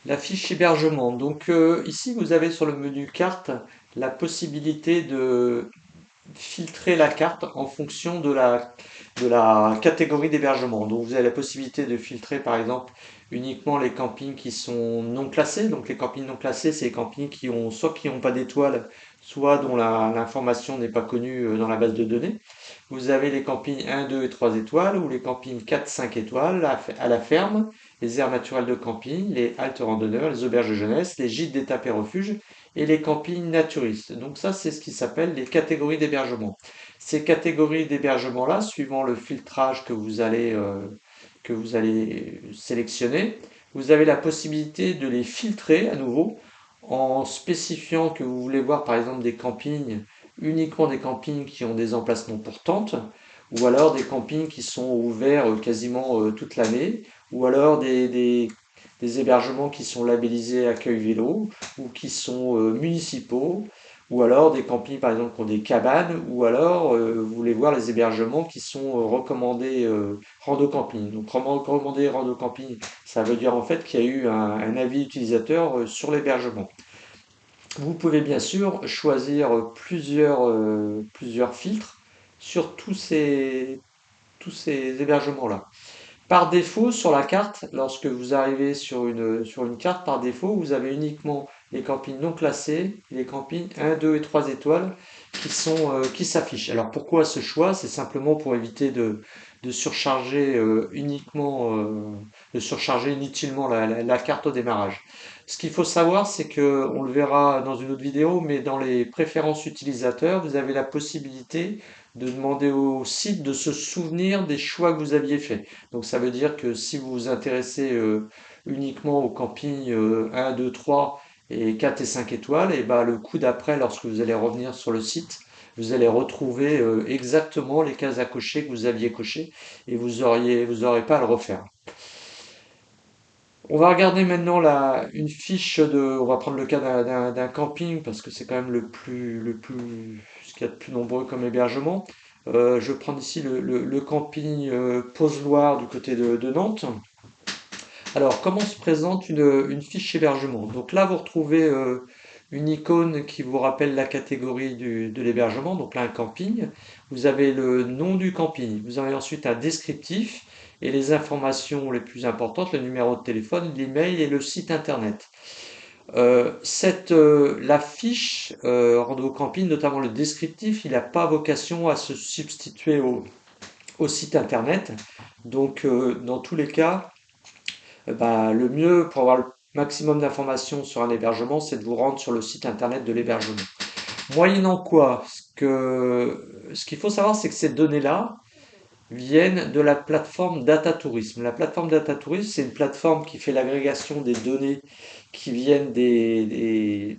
La fiche hébergement. Donc ici, vous avez sur le menu carte la possibilité de filtrer la carte en fonction de la catégorie d'hébergement. Donc vous avez la possibilité de filtrer par exemple uniquement les campings qui sont non classés. Donc les campings non classés, c'est les campings qui ont soit qui n'ont pas d'étoiles, soit dont l'information n'est pas connue dans la base de données. Vous avez les campings 1, 2 et 3 étoiles ou les campings 4, 5 étoiles à la ferme, les aires naturelles de camping, les haltes randonneurs, les auberges de jeunesse, les gîtes d'étape et refuges et les campings naturistes. Donc ça, c'est ce qui s'appelle les catégories d'hébergement. Ces catégories d'hébergement-là, suivant le filtrage que vous allez sélectionner, vous avez la possibilité de les filtrer à nouveau en spécifiant que vous voulez voir par exemple des campings, uniquement des campings qui ont des emplacements pour tentes, ou alors des campings qui sont ouverts quasiment toute l'année, ou alors des hébergements qui sont labellisés accueil vélo, ou qui sont municipaux, ou alors des campings par exemple qui ont des cabanes, ou alors vous voulez voir les hébergements qui sont recommandés rando camping. Donc recommandé rando camping, ça veut dire en fait qu'il y a eu un avis utilisateur sur l'hébergement. Vous pouvez bien sûr choisir plusieurs filtres sur tous ces hébergements-là. Par défaut, sur la carte, lorsque vous arrivez sur une carte, par défaut, vous avez uniquement les campings non classés, les campings 1, 2 et 3 étoiles qui s'affichent. Alors pourquoi ce choix? C'est simplement pour éviter de surcharger de surcharger inutilement la carte au démarrage. Ce qu'il faut savoir, c'est que, on le verra dans une autre vidéo, mais dans les préférences utilisateurs, vous avez la possibilité de demander au site de se souvenir des choix que vous aviez faits. Donc ça veut dire que si vous vous intéressez uniquement au camping 1, 2, 3 et 4 et 5 étoiles, et ben le coup d'après, lorsque vous allez revenir sur le site, vous allez retrouver exactement les cases à cocher que vous aviez cochées et vous aurez pas à le refaire. On va regarder maintenant une fiche on va prendre le cas d'un camping parce que c'est quand même ce qu'il y a de plus nombreux comme hébergement. Je vais prendre ici le camping Pose-Loire du côté de Nantes. Alors, comment se présente une fiche hébergement? Donc là, vous retrouvez une icône qui vous rappelle la catégorie de l'hébergement, donc là, un camping. Vous avez le nom du camping. Vous avez ensuite un descriptif et les informations les plus importantes, le numéro de téléphone, l'email et le site internet. La fiche Rando Camping, notamment le descriptif, il n'a pas vocation à se substituer au site internet. Donc, dans tous les cas, bah, le mieux pour avoir le maximum d'informations sur un hébergement, c'est de vous rendre sur le site internet de l'hébergement. Moyennant quoi, ce qu'il faut savoir, c'est que ces données-là viennent de la plateforme Data Tourism. La plateforme Data Tourism, c'est une plateforme qui fait l'agrégation des données qui viennent des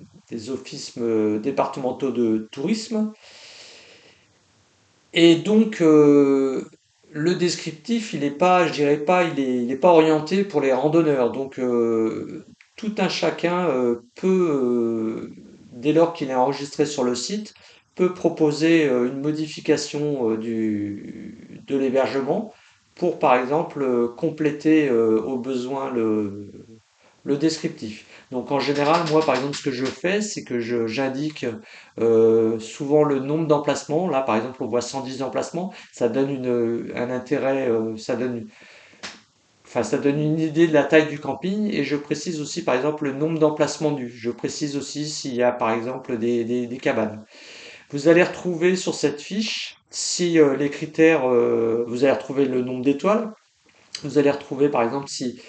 offices départementaux de tourisme. Et donc, le descriptif, il n'est pas, je dirais pas, il est pas orienté pour les randonneurs. Donc, tout un chacun dès lors qu'il est enregistré sur le site, peut proposer une modification de l'hébergement pour, par exemple, compléter au besoin le descriptif. Donc en général, moi par exemple, ce que je fais, c'est que j'indique souvent le nombre d'emplacements. Là, par exemple, on voit 110 emplacements. Ça donne un intérêt, ça donne une idée de la taille du camping. Et je précise aussi, par exemple, le nombre d'emplacements dus. Je précise aussi s'il y a, par exemple, des cabanes. Vous allez retrouver sur cette fiche, si les critères, vous allez retrouver le nombre d'étoiles. Vous allez retrouver, par exemple, si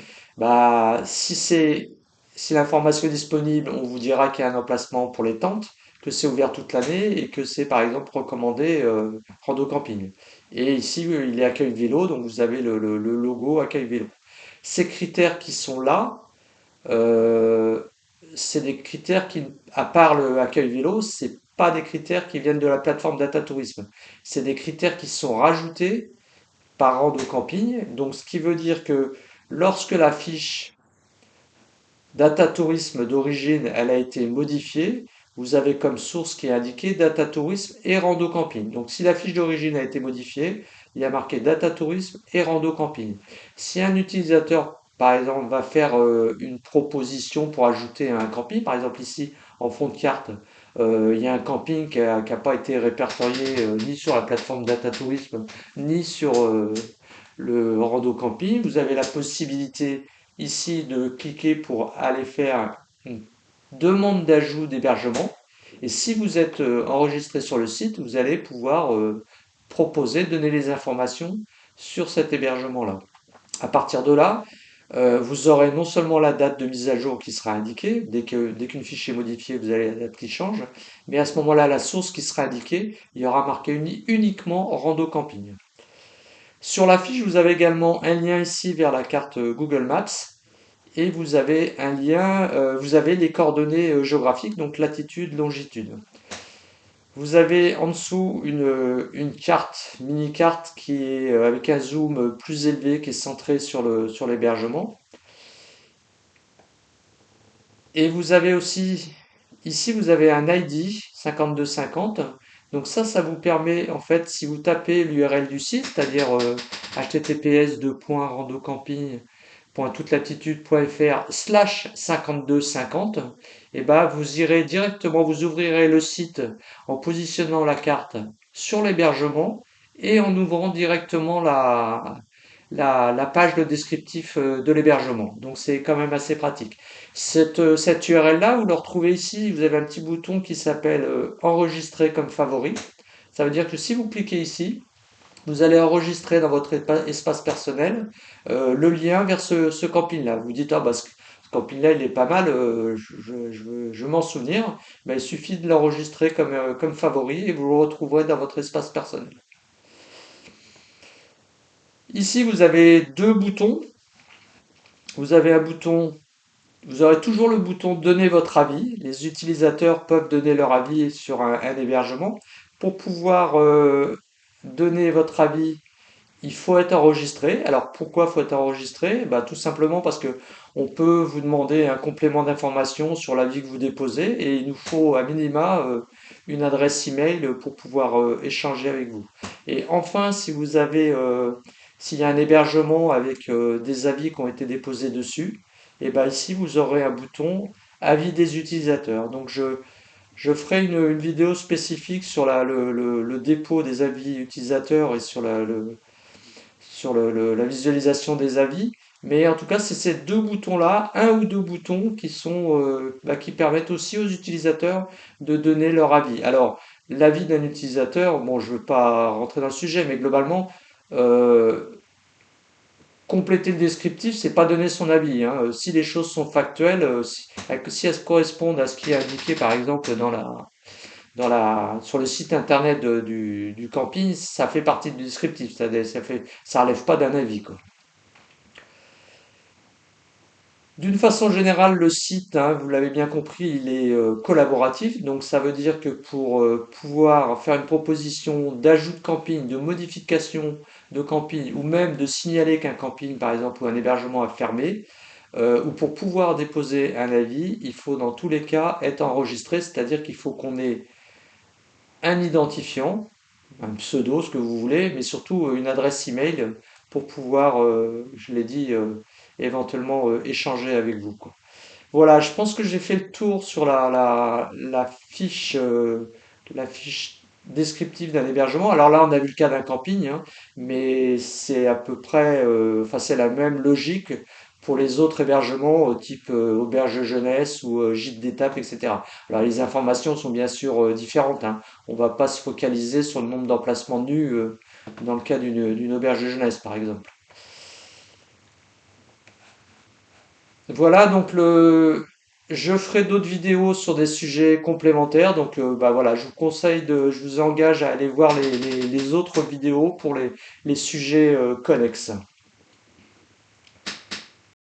l'information est disponible, on vous dira qu'il y a un emplacement pour les tentes, que c'est ouvert toute l'année et que c'est par exemple recommandé rando camping. Et ici, il est accueil vélo, donc vous avez le logo accueil vélo. Ces critères qui sont là, euh, c'est des critères qui, à part le accueil vélo, c'est pas des critères qui viennent de la plateforme Data Tourisme. C'est des critères qui sont rajoutés par rando camping. Donc, ce qui veut dire que lorsque la fiche Data Tourisme d'origine, elle a été modifiée, vous avez comme source qui est indiquée Data Tourisme et Rando Camping. Donc si la fiche d'origine a été modifiée, il y a marqué Data Tourisme et Rando Camping. Si un utilisateur par exemple, va faire une proposition pour ajouter un camping. Par exemple, ici, en fond de carte, il y a un camping qui a pas été répertorié ni sur la plateforme Data Tourisme, ni sur le rando camping. Vous avez la possibilité ici de cliquer pour aller faire une demande d'ajout d'hébergement. Et si vous êtes enregistré sur le site, vous allez pouvoir proposer, donner les informations sur cet hébergement-là. À partir de là, vous aurez non seulement la date de mise à jour qui sera indiquée, dès qu'une fiche est modifiée, vous avez la date qui change, mais à ce moment-là, la source qui sera indiquée, il y aura marqué uniquement rando camping. Sur la fiche, vous avez également un lien ici vers la carte Google Maps et vous avez un lien, vous avez les coordonnées géographiques, donc latitude, longitude. Vous avez en dessous une carte, mini-carte qui est avec un zoom plus élevé, qui est centré sur l'hébergement. Et vous avez aussi, ici, vous avez un ID 5250. Donc ça vous permet, en fait, si vous tapez l'URL du site, c'est-à-dire https://randocamping.toutelatitude.fr/5250, et ben vous irez directement, vous ouvrirez le site en positionnant la carte sur l'hébergement et en ouvrant directement la page de descriptif de l'hébergement. Donc c'est quand même assez pratique. Cette URL-là, vous le retrouvez ici, vous avez un petit bouton qui s'appelle enregistrer comme favori. Ça veut dire que si vous cliquez ici, vous allez enregistrer dans votre espace personnel le lien vers ce camping-là. Vous dites, ah bah ce camping-là, il est pas mal, je veux m'en souvenir. Ben, il suffit de l'enregistrer comme favori et vous le retrouverez dans votre espace personnel. Ici, vous avez deux boutons. Vous avez un bouton, vous aurez toujours le bouton donner votre avis. Les utilisateurs peuvent donner leur avis sur un hébergement. Pour pouvoir donner votre avis, il faut être enregistré. Alors pourquoi faut être enregistré? Bah, tout simplement parce que on peut vous demander un complément d'information sur l'avis que vous déposez et il nous faut à minima une adresse email pour pouvoir échanger avec vous. Et enfin, si vous avez s'il y a un hébergement avec des avis qui ont été déposés dessus, et ben ici vous aurez un bouton avis des utilisateurs. Donc je ferai une vidéo spécifique sur le dépôt des avis utilisateurs et sur la visualisation des avis. Mais en tout cas, c'est ces deux boutons-là, un ou deux boutons qui sont, qui permettent aussi aux utilisateurs de donner leur avis. Alors, l'avis d'un utilisateur, bon, je ne veux pas rentrer dans le sujet, mais globalement, euh, compléter le descriptif, c'est pas donner son avis, hein. Si les choses sont factuelles, si elles correspondent à ce qui est indiqué, par exemple, sur le site internet du camping, ça fait partie du descriptif, ça relève pas d'un avis, quoi. D'une façon générale, le site, hein, vous l'avez bien compris, il est collaboratif, donc ça veut dire que pour pouvoir faire une proposition d'ajout de camping, de modification de camping, ou même de signaler qu'un camping, par exemple, ou un hébergement a fermé, ou pour pouvoir déposer un avis, il faut dans tous les cas être enregistré, c'est-à-dire qu'il faut qu'on ait un identifiant, un pseudo, ce que vous voulez, mais surtout une adresse email pour pouvoir, je l'ai dit, éventuellement échanger avec vous, quoi. Voilà, je pense que j'ai fait le tour sur la fiche descriptive d'un hébergement. Alors là, on a vu le cas d'un camping, hein, mais c'est à peu près, enfin c'est la même logique pour les autres hébergements, type auberge de jeunesse ou gîte d'étape, etc. Alors les informations sont bien sûr différentes, hein. On va pas se focaliser sur le nombre d'emplacements nus dans le cas d'une auberge de jeunesse, par exemple. Voilà, je ferai d'autres vidéos sur des sujets complémentaires. Donc, bah voilà, je vous engage à aller voir les autres vidéos pour les sujets connexes.